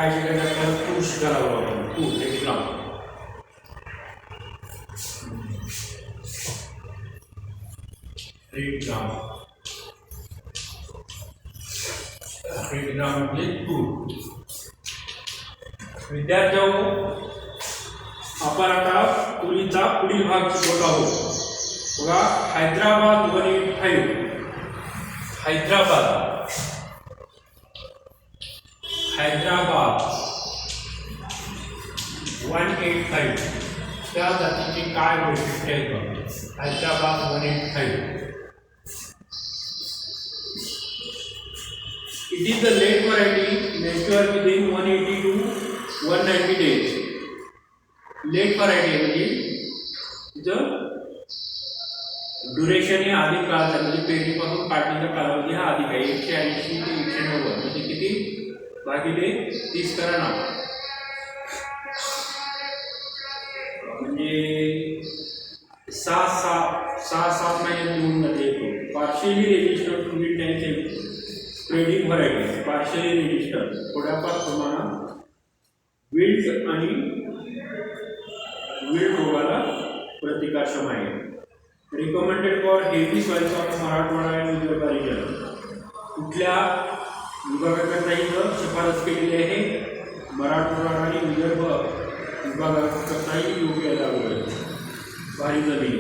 काय शिकायचं आपल्याला तूर शिकायला हवं आपण तूर 1 ग्राम 1 ग्राम 1 ग्राम म्हणजे तूर. विद्यार्थ्यांनो आपण आता तुरीचा पुढील भाग शिकवत आहोत. बघा हैदराबाद 185 हैदराबाद हैदराबाद 185 त्या जातीचे काय वैशिष्ट्य आहेत. Hyderabad 185 it is the late variety mature within 180 to 190 days. Late variety म्हणजे तिचं ड्युरेशन हे अधिक काळाचं म्हणजे पेरणीपासून काढणीचा कालावधी हा अधिक आहे. 180 ते 190 म्हणजे किती भागिले 30 करा ना, म्हणजे 6-7 महिन्यात निवडून येतो. Partially registered to meet time spreading variety partially registered थोड्याफार प्रमाणात विल्ट आणि विल्ट रोगाला प्रतिकारक्षम आहे. Recommended for heavy soils of Marathwada आणि विदर्भ रिजन. कुठल्या विभागाकरता इथं शिफारस केलेली आहे. मराठवाडा आणि विदर्भ विभागाकरताही योग्य लागू आहे. भारी जमीन.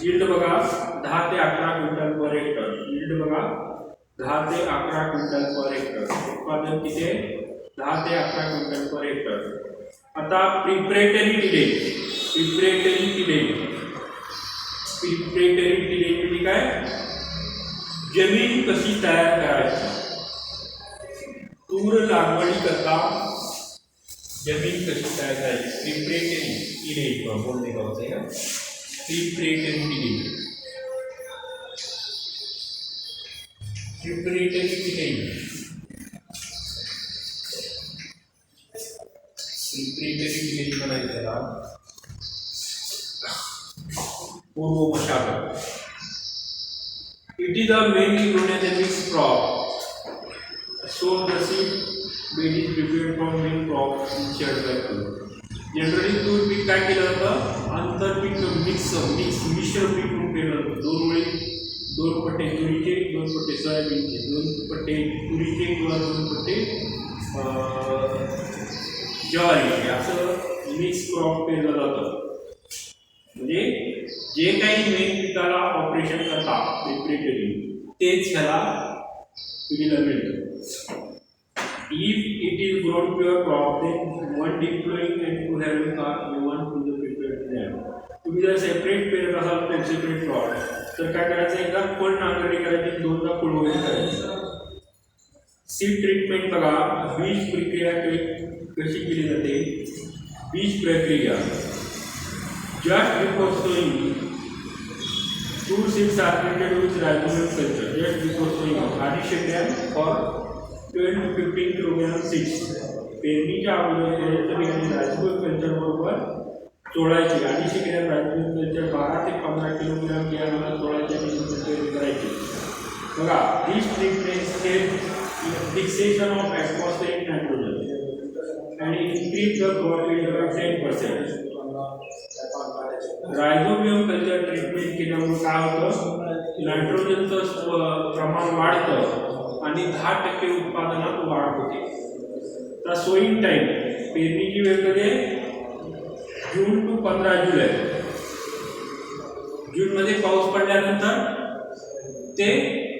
यील्ड बघा 10 ते 11 क्विंटल पर हेक्टर. यील्ड बघा 10 ते 11 क्विंटल पर हेक्टर. उत्पादन किती आहे 10 ते 11 क्विंटल पर हेक्टर. आता प्रिपरेटरी टिलेज म्हणजे काय जमीन कशी तयार करायची. तूर लागवडी करता जमीन कशी तयार करायची. प्रिपरेटरी टिलेज बोलने का होता है. प्रिपरेटरी टिलेज म्हणायचं त्याला पूर्व मशागत. It is a mainly grown as a mix crop. So the seed bed is prepared from main crop in shed by. Generally तूर पीक काय केलं जातं आंतरपीक मिश्र पीक म्हणून केलं जातं. 2 वेळी 2 पट्टे तुरीचे 2 पट्टे सोयाबीनचे 2 पट्टे तुरीचे किंवा 2 पट्टे ज्वारीचे असं मिक्स क्रॉप केलं जातं. म्हणजे जे काही मेन पिकाला ऑपरेशन करतात प्रिपरेटरी तेच ह्याला पिढीला मिळतं. If it is grown pure crop then one deploying and to having one to the prepared land. तुम्ही जर सेपरेट पेरत असाल सेपरेट क्रॉप तर काय करायचं एकदा फळ नांगरणी करायची 2दा फुलवणी करायची. सीड ट्रीटमेंट बघा बीज प्रक्रिया कशी केली जाते. बीज प्रक्रिया just before sowing two seeds are treated with ribosome culture just before sowing. 250 gram for 12 to 15 kilogram seeds. पेरणीच्या अगोदर रायझोबियम कल्चर बरोबर चोळायचे. 250 ग्रॅम रायझोबियम कल्चर 12 ते 15 किलोग्राम बियाणाला चोळायचे आणि पेरणी करायची. बघा this treatment help fixation of atmospheric nitrogen and increase the probability of 10%. Rhizobium culture treatment केल्यामुळे काय होतं नायट्रोजनचं प्रमाण वाढतं आणि 10% उत्पादनात वाढ होते. तर सोईंग टाईम पेरणीची वेळ कधी जून टू 15 जुलै. जूनमध्ये पाऊस पडल्यानंतर ते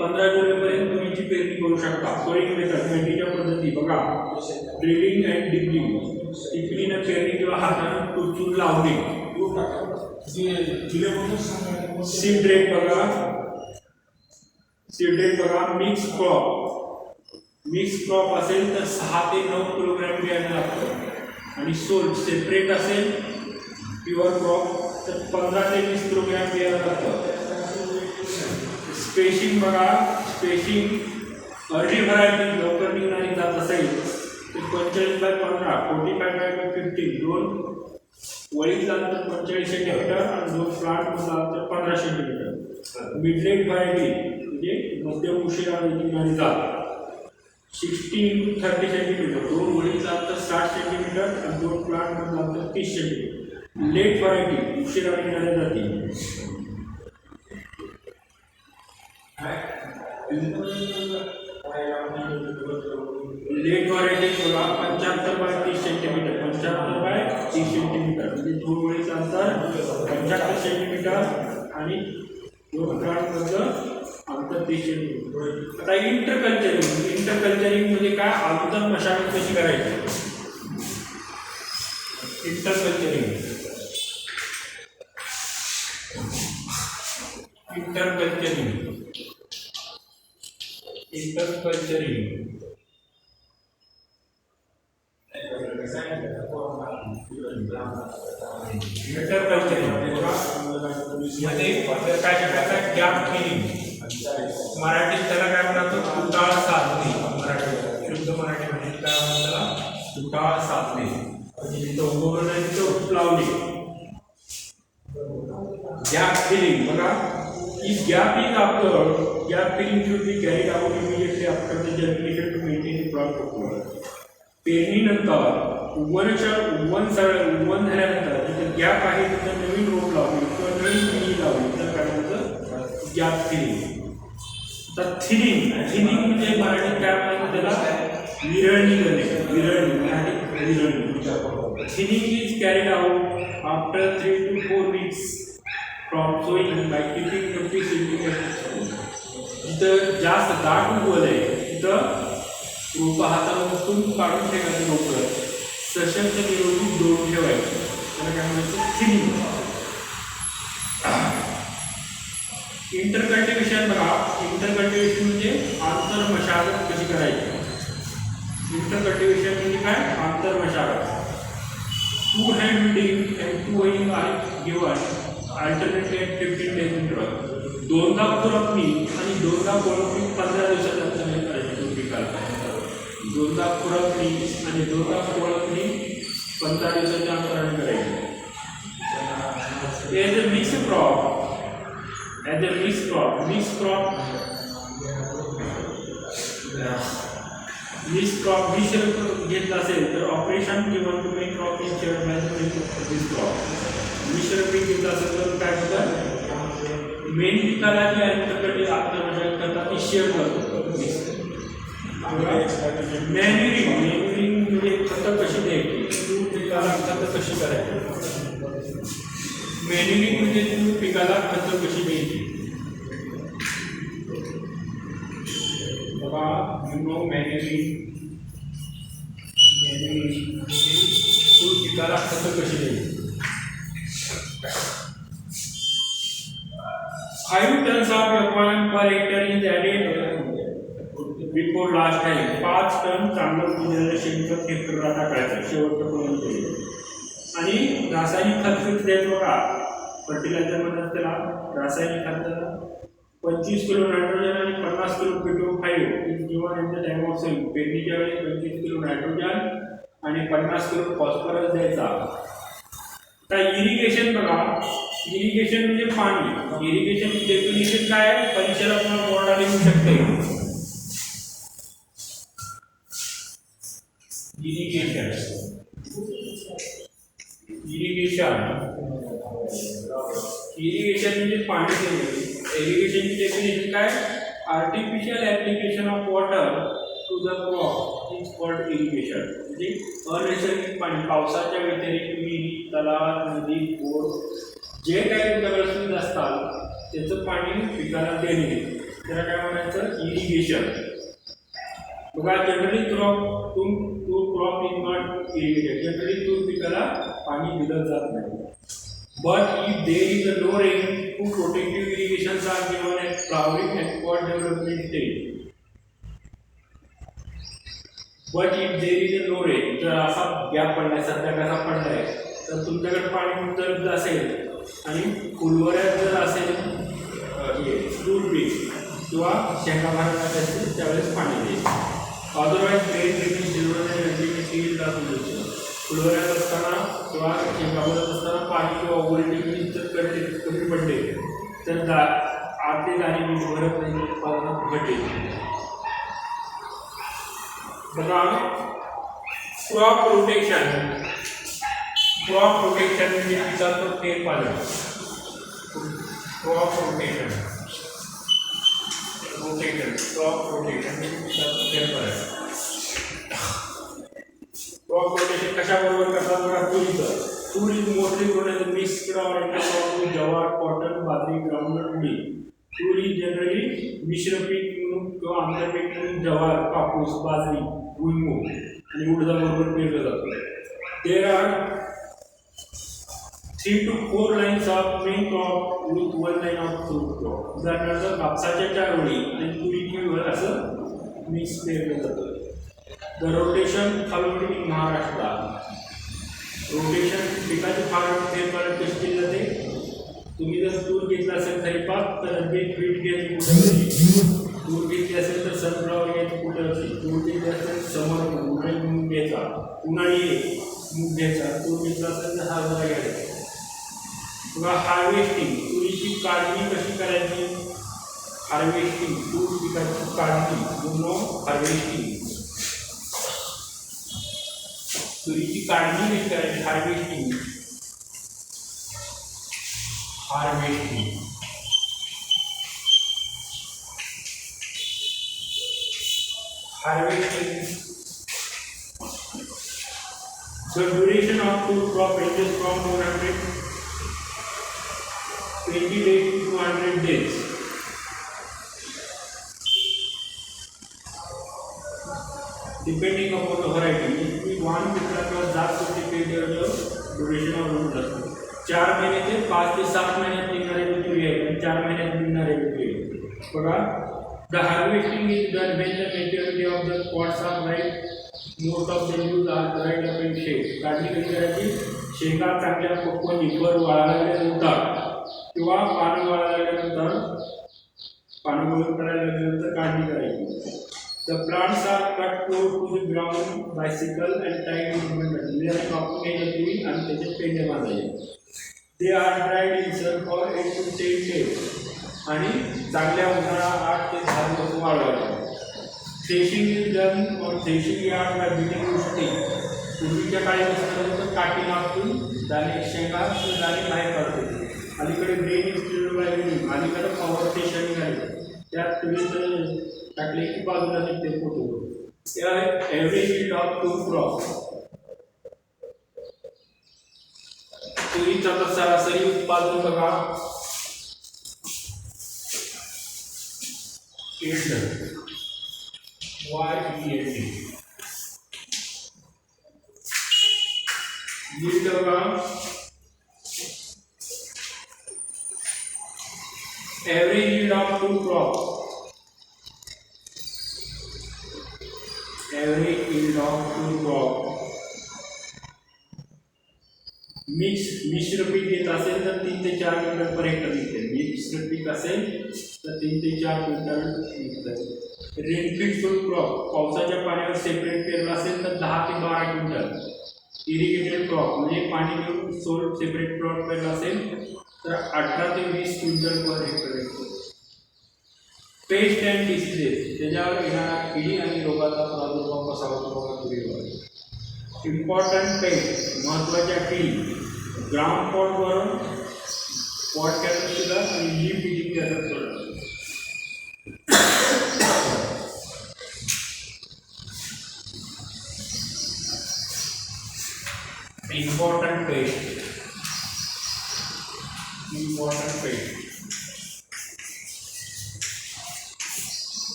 15 जुलैपर्यंत तुरीची पेरणी करू शकता. सोईंग मेथड मेंढीच्या पद्धती बघा ड्रिलिंग अँड डिपलिंग. टिपणीनं पेरणी किंवा हातानं टोचून लावणे. सीड रेट बघा मिक्स क्रॉप असेल तर 6 ते 9 किलोग्राम बियाणं लागतं आणि सोल सेपरेट असेल प्युअर क्रॉप तर 15 ते 20 किलोग्राम बियाणं लागतं. स्पेशिंग बघा अर्ली व्हरायटी लवकर निघणारी जात असेल तर 45/15 45/15 2 वळीतला अंतर 45 सेंटीमीटर आणि 2 प्लांट मधला अंतर 15 सेंटीमीटर. मिडलेट व्हरायटी म्हणजे मध्यम उशिरा निघणारी जात 60 × 30 सेंटीमीटर, 2 ओळींचं अंतर 60 सेंटीमीटर आणि 2 प्लांटमधलं अंतर 30 सेंटीमीटर. लेट व्हरायटी उशिरा निघाल्या जाते. Late variety 75 by 30 centimetre, 75 by 30 centimetre म्हणजे 2 ओळींचं अंतर 75 सेंटीमीटर आणि 2 प्लांटमधलं अंतर 30 सेंटीमीटर. आता इंटरकल्चरिंग म्हणजे काय? आंतर मशागत कशी करायची? इंटरकल्चरिंग मध्ये काय करायचं? Gap filling. मराठीत त्याला काय म्हणतात? उताळ साधणे. मराठी शुद्ध मराठी म्हणजे काय म्हणतात त्याला? उताळ साधणे. म्हणजे जिथं उगवलं नाही तिथं लावणे. गॅप फिलिंग बघा. If gap is occurred, gap filling should be carried out immediately after the germination to maintain the crop popular. पेरणीनंतर उगवण झाल्यानंतर जिथे गॅप आहे तिथं नवीन रोप लावली किंवा नवीन बिई लावली तर काय म्हणतात? Gap feeling. तर थिनिंग म्हणजे मराठीत काय म्हणतात त्याला? विरळणी करणे. Thinning is carried out after 3 to 4 weeks from sowing by keeping 50 centimeters. जिथं जास्त दाट उगवलं आहे तिथं रोपं हाताला उचलून काढून ठेवायचं. रोपं सशक्त निरोगी जोडून ठेवायचं. त्याला काय म्हणायचं? थिनिंग. इंटरकल्टिव्हेशन बघा. इंटरकल्टिव्हेशन म्हणजे आंतर मशागत कशी करायची? इंटरकल्टिव्हेशन म्हणजे काय? आंतर मशागत. 2 hand weeding and 2 hoeing are given alternately at 15 days interval. दोनदा खुरपणी आणि दोनदा कोळपणी 15 दिवसाच्या अंतराने करायची पिकाला. दोनदा खुरपणी आणि दोनदा कोळपणी 15 दिवसाच्या अंतराने करायची. As a mixed crop मिश्र घेतला असेल तर ऑपरेशन किंवा तुम्ही क्रॉप इन्शुरन्स मॅनेजमेंट क्रॉप मिश्र पीक घेतलं असेल तर काय होतं? मेन पिकाला जी आहे आत्ममशागत करतात ती शेअर करतो. मॅन्युरिंग म्हणजे खतं कशी द्यायची? पिकाला खतं कशी करायची? मॅन्युरिंग म्हणजे तुम्ही पिकाला खतं कशी द्यायची? मॅन्युरिंग पिकाला खतं कशी द्यायची? 5 tons of FOM per hectare is added before last time. 5 ton चांगलं कुजलेलं शेणखत हेक्टरला टाकायचं शेवटपर्यंत. आणि रासायनिक खत द्यायचं बघा. फर्टिलायझर म्हणतात त्याला. रासायनिक खत 25 किलो नायट्रोजन आणि 50 किलो P2O5 किंवा in the time of sale. पेरणीच्या वेळी 25 किलो नायट्रोजन आणि 50 किलो फॉस्फरस द्यायचा. तर इरिगेशन बघा. इरिगेशन म्हणजे पाणी. इरिगेशन डेफिनेशन काय आहे? परीक्षेला तुम्हाला बोर्डाला येऊ शकते. इरिगेशन म्हणजे पाणी देणे. इरिगेशनची डेफिनेशन काय? Artificial application of water to the crop is called irrigation. म्हणजे अनैसर्गिक पाणी पावसाच्या व्यतिरिक्त विहीर, तलाव, नदी, बोर जे काही तुमच्याकडे सुविधा असतात त्याचं पाणी पिकाला देणे त्याला काय म्हणायचं? इरिगेशन. बघा generally crop is not irrigated. Generally तूर पिकाला पाणी दिलं जात नाही. But if there is a low rain, 2 protective irrigations are given at flowering and pod development stage. But if there is a low rain, जर असा gap पडलाय, सध्या कसा पडलाय तर तुमच्याकडे पाणी उपलब्ध असेल आणि फुलवऱ्यात जर असेल तूर पीक किंवा शेंगा भरण्यात असेल त्यावेळेस पाणी द्यायचं. अदरवाईज ग्रेन ड्रेनेज सिल्वर लागू फुलवऱ्यात असताना किंवा शेंगा भरत असताना पाणी किंवा ओव्हरटेकिंग जर कमी पडले तर आतले दाणे भरत नाही, उत्पादनात घटेल. बघा क्रॉप रोटेशन म्हणजे पिकाचं फेरपालट. क्रॉप रोटेशन म्हणजे पिकाचं फेरपालट. क्रॉप रोटेशन कशाबरोबर करतात बघा तूर is mostly grown as a mixed crop of जवार, कॉटन, बाजरी, ग्राउंडनट, उडीद. तूर इज जनरली मिश्र पीक म्हणून किंवा आंतरपीक म्हणून जवार, कापूस, बाजरी, भुईमूग आणि उडदाबरोबर पेरलं जातं. There are 3 to 4 lines of main crop with 1 line of fruit crop. उदाहरणार्थ कापसाच्या 4 ओळी आणि तुरीची ओळ असं मिक्स पेरलं जातं. The rotation followed in Maharashtra. Rotation पिकाची फेरफार कशी केली जाते. तुम्ही जर तूर घेतला असेल खरीपात तर बीट घ्यायची कुठं, तूर घेतली असेल तर सनफ्लॉवर घ्यायची कुठं, तूर घेतली असेल समर उन्हाळी मूग घ्यायचा, उन्हाळी मूग घ्यायचा, तूर घेतला असेल तर हरभरा घ्यायचा. किंवा हार्वेस्टिंग तुरीची काढणी कशी करायची. हार्वेस्टिंग तूर पिकाची काढणी म्हणून हार्वेस्टिंग तुरीची काढणी कशी करायची. Harvesting The duration of two crop ranges from 120 days to 200 days. Depending upon the variety, if we want to cut जास्त duration of root असतो. 4 महिने ते 5 ते 7 महिन्यात निघणारे तुरी आहे, 4 महिन्यात निघणारे तुरी आहे. बघा the harvesting is done when the maturity of the pods are ripe. Most of the leaves are dried up in shade. काढणी कशी करायची. शेंगा चांगल्या पक्वनी वर वाळल्यानंतर किंवा पानं वाळल्यानंतर पानं गोळा करायला काढणी करायची. The plants are cut close to the ground, bicycle and tied in bundles. They are कापून घ्यायचे तुरी आणि त्याचे पेंढे बांधायचे. They are dried in sun for 8 to 10 days. आणि चांगल्या उन्हाळा 8 ते 10 दिवस वाळवायचे. Threshing is done on threshing yard by beating with stick. पूर्वीच्या काळी असं काठी मापून दाणे शेंगा दाणे बाहेर काढतो. अलीकडे ग्रेन इन्स्टिट्यूट अलीकडे पॉवर स्टेशन निघाले. त्यात तुम्ही टाकले की बाजूला निघते photo. Average yield of tur crop. तुरीचा सरासरी उत्पादन बघा. यील्ड बघा. Average yield of tur crop. Average yield of two crop. मिश्र पीक घेत असेल तर 3 ते 4 क्विंटल पर हेक्टर निघते. मिश्र पीक असेल तर 3 ते 4 क्विंटल निघते. रेनफीड सोल क्रॉप पावसाच्या पाण्यावर सेपरेट पेरला असेल तर 10 ते 12 क्विंटल. इरिगेटेड क्रॉप म्हणजे पाणी घेऊन सोल सेपरेट क्रॉप पेरला असेल तर 18 ते 20 क्विंटल पर हेक्टर निघतो. पेस्ट अँड डिसीजेस त्याच्यावर येणारा किडी आणि रोगाचा प्रादुर्भाव कसा होतो बघा तुरीवर. इम्पॉर्टंट पेस्ट महत्त्वाच्या किडी. ग्राउंड पॉटवर पॉट कॅटरपिलर आणि leaf beating caterpillar. Important pest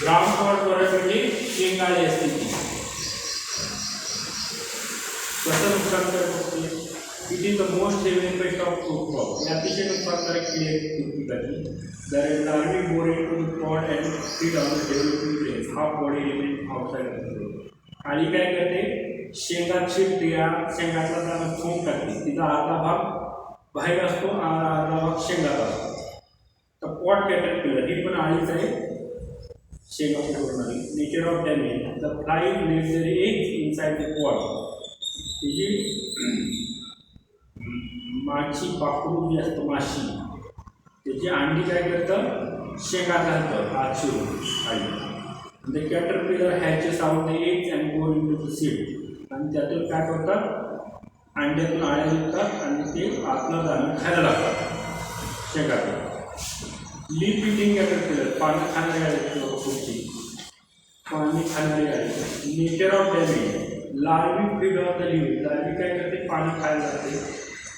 ground pod borer म्हणजे शेंगाळी असते ती कसं नुकसान करत असते. It is the most heavy pest of fruit crop. हे अतिशय नुकसानकारक किडी आहे पिकाची. दर larvae bore into the pod and feed on the developing place. हा बॉडी रिमेन आउटसाइड असतो. आणि काय करते शेंगा चिरते या शेंगातला त्याला फोम टाकते. तिचा अर्धा भाग बाहेर असतो आणि अर्धा भाग शेंगात असतो. तर पॉट कॅटरपिलर ही पण आळीच आहे शेंगा फुटवणारी. Nature of damage. The fly lets their eggs inside the pod. तिची माशी पाखरू जी असतं माशी त्याची अंडी काय करतं शेंगात घालतं आत शिरून खाली. The caterpillar hatches out the eggs and go into the seed. आणि त्यातून काय करतात, अंड्यातून आळ्या निघतात आणि ते आतलं दाणं खायला लागतात शेंगाचं. लीफ इटिंग कॅटरपिलर, पानं खाणारी आळी पुढची, पाणी खाणारी आळी. Nature of damage, larvae feed of the leaf, larvae काय करते, पानं खायला लागते.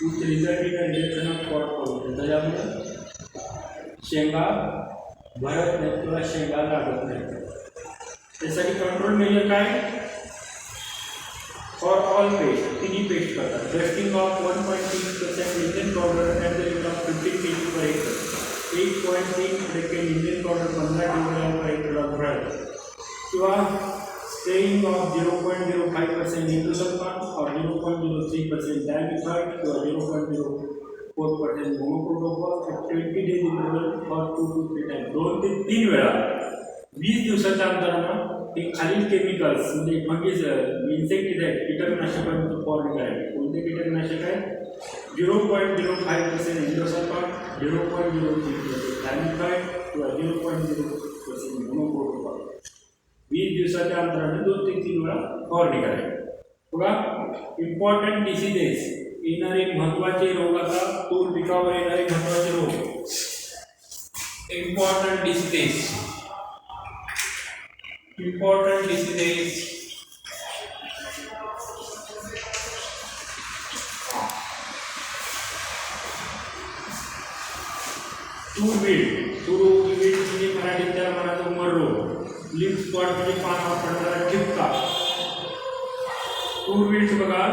With resulting reduction of crop pollution, त्याच्यामुळे शेंगा भरत नाही किंवा शेंगा लागत नाही. त्यासाठी कंट्रोल मेजर काय, फॉर ऑल पेस्ट, तिन्ही पेस्ट करतात. Dusting of 1.3% Indian powder at the rate of 15 kg per acre, 1.3% Indian powder 15 kg पर एकरला भरायचं. किंवा स्प्रेइंग ऑफ 0.05% इंडोसल्फान और 0.03% डायमिथाइड किंवा 0.04% monocrotophos 20 days interval for 2 to 3 time, 2 ते 3 वेळा 20 दिवसाच्या अंतरानं हे खालील केमिकल्स म्हणजे फंगीस इन्सेक्टिसाइड कीटकनाशकांचं फवारणी करायची. कोणते कीटकनाशक आहे, 0.05% इंडोसल्फान, 0.03% डायमिथाइड किंवा 0.04% मोनोक्रोटोफॉस 20 दिवसाच्या अंतराने 2 ते 3 वेळा फवारणी करायची. बघा, इम्पॉर्टंट डिसीजेस, येणारे महत्त्वाचे रोग. आता तूर पिकावर येणारे महत्त्वाचे रोग, इम्पॉर्टंट डिसीजेस. Important diseases, तूर वीड म्हणजे मराठीत त्याला म्हणायचं मर रोग. लीफ स्पॉट म्हणजे पानावर पडणारा ठिपका. तूर वीड बघा,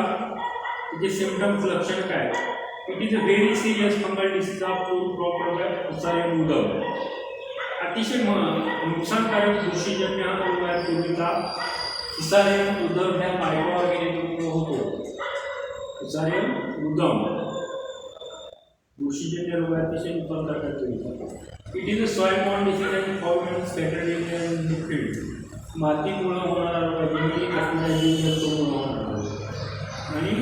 त्याचे सिम्पटम्स, लक्षण काय, it is a very serious fungal disease of तूर क्रॉप प्रोडक्ट फुसारियम उदम. अतिशय नुकसानकारक बुरशीजन्य हा रोग आहे तुरीचा. फुसारियम उदम ह्या मायक्रो ऑर्गॅनिझममुळे होतो. फुसारियम उदम बुरशीजन्य रोग अतिशय नुकसानकारक आहे तुरीचा. It is a soil borne disease and found in scattered area in the field. मातीमुळे होणारा रोग, जमिनीत असणाऱ्या जीवजंतूमुळे होणारा रोग. आणि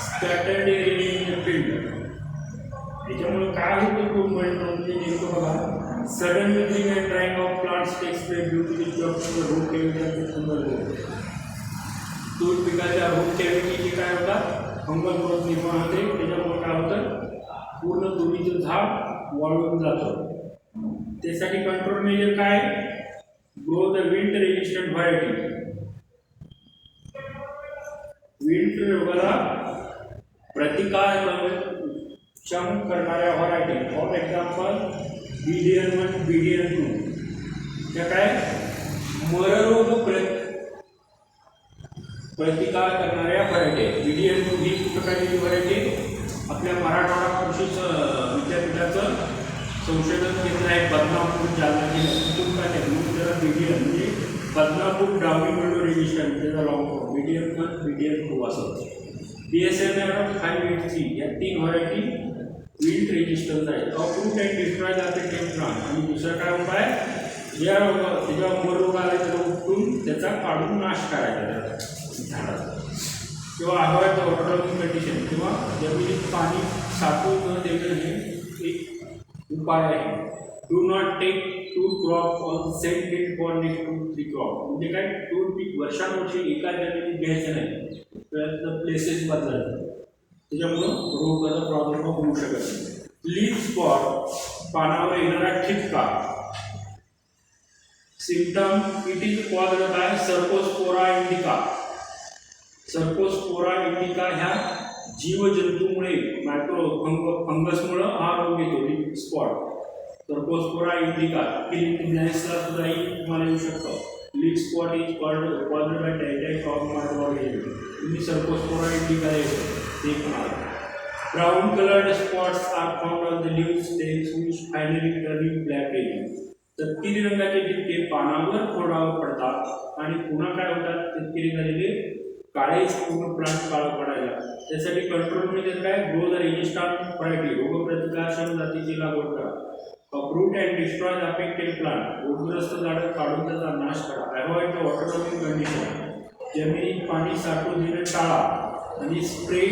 scattered area in the field, त्याच्यामुळे काय होतं तूर म्हणजे नेमकं बघा, sudden withering and drying of plants takes place due to the रोग केमिकल फंगल ग्रोथ. तूर पिकाच्या रोग केमिकलचे काय होतात, फंगल ग्रोथ निर्माण होते. त्याच्यामुळे काय होतं, पूर्ण तुरीचं झाड वाळून जातं. त्यासाठी कंट्रोल मेजर काय, grow the wind resistant variety. Wind रोगाला प्रतिकारक्षम करणाऱ्या variety, for example BDN1, BDN2. त्या काय, मररोग प्रतिकार करणाऱ्या व्हरायटी. BDN2 ही प्रकारची व्हरायटी आपल्या मराठवाडा कृषी विद्यापीठाचं संशोधन केंद्र आहे बदनापूर जालना जिल्ह्यात. जरा BDN म्हणजे बदनापूर डावणी मिळून रेजिस्टंट, त्याचा लॉंग फॉर्म BDN1, BDN2 असं. BSMR 583 या 3 व्हरायटी विंड रेजिस्टन्स आहे. Approved and destroy the affected plant. आणि दुसरा काय उपाय, ज्या त्याच्यावर मर रोग आला त्याला उपटून त्याचा काढून नाश करायचा झाडाचा. किंवा हवायचं वॉटर कंडिशन किंवा जमिनीत पाणी साठवून न देणं हे एक उपाय आहे. Do not take tur crop on same field for next 2-3 crop. म्हणजे काय, तूर पीक वर्षानुवर्षी एका जमिनीत घ्यायचं नाही, त्यातलं प्लेसेस बदलायचं. त्याच्यामुळं रोगाचा प्रादुर्भाव होऊ शकत नाही. लीफ स्पॉट, पानावर येणारा ठिपका. Symptom, it is called by Cercospora indica. Cercospora indica ह्या जीवजंतूमुळे मायक्रो फंगसमुळे हा रोग येतो. Leaf spot, Cercospora indica. क्लिनिकला सुद्धाही तुम्हाला येऊ शकतो. Leaf spot is called by type of microorganism. तुम्ही सर्कोस्पोरा इंडिका येतो. Brown colored spots are found on the leaf stems which finally turn black again. तपकिरी रंगाचे ठिपके पानावर खोडावर पडतात आणि पुन्हा काय होतात, तपकिरी झालेले काळे पूर्ण प्लांट काळा पडायला. त्यासाठी कंट्रोल म्हणजे काय, ग्रो द रेजिस्टंट व्हरायटी, रोगप्रतिकारक्षम जातीची लागवड करा. Approved and destroy the affected plant, रोगग्रस्त झाडं काढून त्याचा नाश करा. Avoid the water logging condition, जमिनीत पाणी साठवून देणं टाळा. आणि spray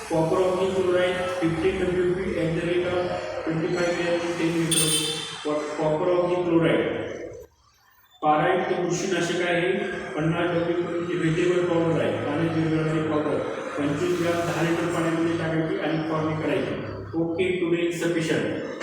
copper oxychloride 15 WP at the rate of 25 grams 10 liters. Copper oxychloride फक्त बुरशीनाशक आहे, 50 डब्ल्यू व्हेजिटेबल पावडर आहे, पाण्यात विरघळणारी पावडर 25 ग्रॅम 10 लिटर पाण्यामध्ये टाकायची आणि फवारणी करायची. Okay, today sufficient.